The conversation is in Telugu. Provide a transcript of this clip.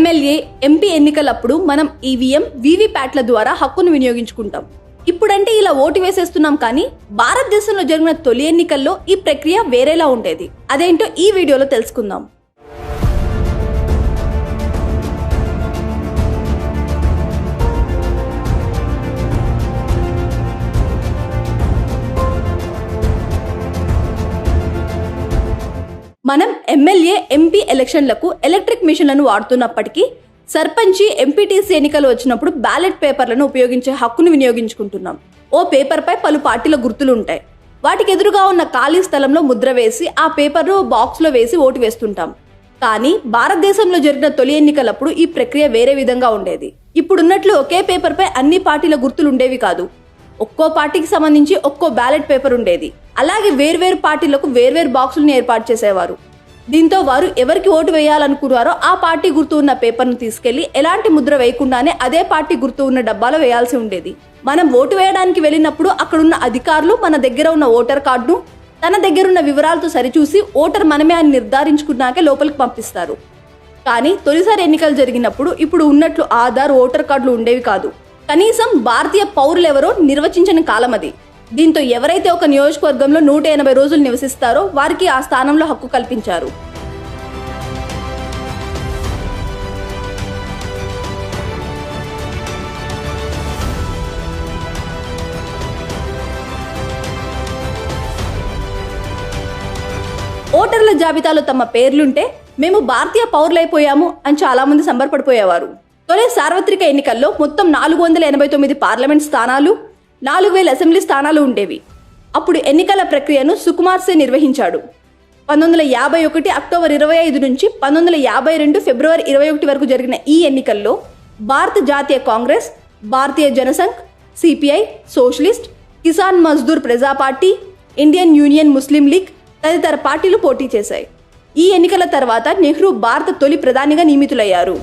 ఎమ్మెల్యే ఎంపీ ఎన్నికలప్పుడు మనం ఈవీఎం వీవీప్యాట్ల ద్వారా హక్కును వినియోగించుకుంటాం. ఇప్పుడంటే ఇలా ఓటు వేసేస్తున్నాం, కానీ భారతదేశంలో జరిగిన తొలి ఎన్నికల్లో ఈ ప్రక్రియ వేరేలా ఉండేది. అదేంటో ఈ వీడియోలో తెలుసుకుందాం. మనం ఎమ్మెల్యే ఎంపీ ఎలక్షన్లకు ఎలక్ట్రిక్ మిషన్లను వాడుతున్నప్పటికీ సర్పంచి ఎంపీటీసీ ఎన్నికలు వచ్చినప్పుడు బ్యాలెట్ పేపర్లను ఉపయోగించే హక్కును వినియోగించుకుంటున్నాం. ఓ పేపర్పై పలు పార్టీల గుర్తులు ఉంటాయి. వాటికి ఎదురుగా ఉన్న ఖాళీ స్థలంలో ముద్ర వేసి ఆ పేపర్ను బాక్స్లో వేసి ఓటు వేస్తుంటాం. కానీ భారతదేశంలో జరిగిన తొలి ఎన్నికలప్పుడు ఈ ప్రక్రియ వేరే విధంగా ఉండేది. ఇప్పుడున్నట్లు ఒకే పేపర్పై అన్ని పార్టీల గుర్తులు ఉండేవి కాదు. ఒక్కో పార్టీకి సంబంధించి ఒక్కో బ్యాలెట్ పేపర్ ఉండేది. అలాగే వేర్వేరు పార్టీలకు వేర్వేరు బాక్సులను ఏర్పాటు చేసేవారు. దీంతో వారు ఎవరికి ఓటు వేయాలనుకున్నారో ఆ పార్టీ గుర్తు ఉన్న పేపర్ను తీసుకెళ్లి ఎలాంటి ముద్ర వేయకుండానే అదే పార్టీ గుర్తు ఉన్న డబ్బాలో వేయాల్సి ఉండేది. మనం ఓటు వేయడానికి వెళ్ళినప్పుడు అక్కడున్న అధికారులు మన దగ్గర ఉన్న ఓటర్ కార్డును తన దగ్గరున్న వివరాలతో సరిచూసి ఓటర్ మనమే అని నిర్ధారించుకున్నాకే లోపలికి పంపిస్తారు. కానీ తొలిసారి ఎన్నికలు జరిగినప్పుడు ఇప్పుడు ఉన్నట్లు ఆధార్, ఓటర్ కార్డులు ఉండేవి కాదు. కనీసం భారతీయ పౌరులెవరో నిర్వచించని కాలం అది. దీంతో ఎవరైతే ఒక నియోజకవర్గంలో 180 రోజులు నివసిస్తారో వారికి ఆ స్థానంలో హక్కు కల్పించారు. ఓటర్ల జాబితాలో తమ పేర్లుంటే మేము భారతీయ పౌరులైపోయాము అని చాలా మంది సంబరపడిపోయేవారు. తొలి సార్వత్రిక ఎన్నికల్లో మొత్తం 489 పార్లమెంట్ స్థానాలు, 4000 అసెంబ్లీ స్థానాలు ఉండేవి. అప్పుడు ఎన్నికల ప్రక్రియను సుకుమార్ సే నిర్వహించాడు. 1951 అక్టోబర్ 25 నుంచి 1952 ఫిబ్రవరి 21 వరకు జరిగిన ఈ ఎన్నికల్లో భారత జాతీయ కాంగ్రెస్, భారతీయ జనసంఘ్, సిపిఐ, సోషలిస్ట్, కిసాన్ మజ్దూర్ ప్రజా పార్టీ, ఇండియన్ యూనియన్ ముస్లిం లీగ్ తదితర పార్టీలు పోటీ చేశాయి. ఈ ఎన్నికల తర్వాత నెహ్రూ భారత తొలి ప్రధానిగా నియమితులయ్యారు.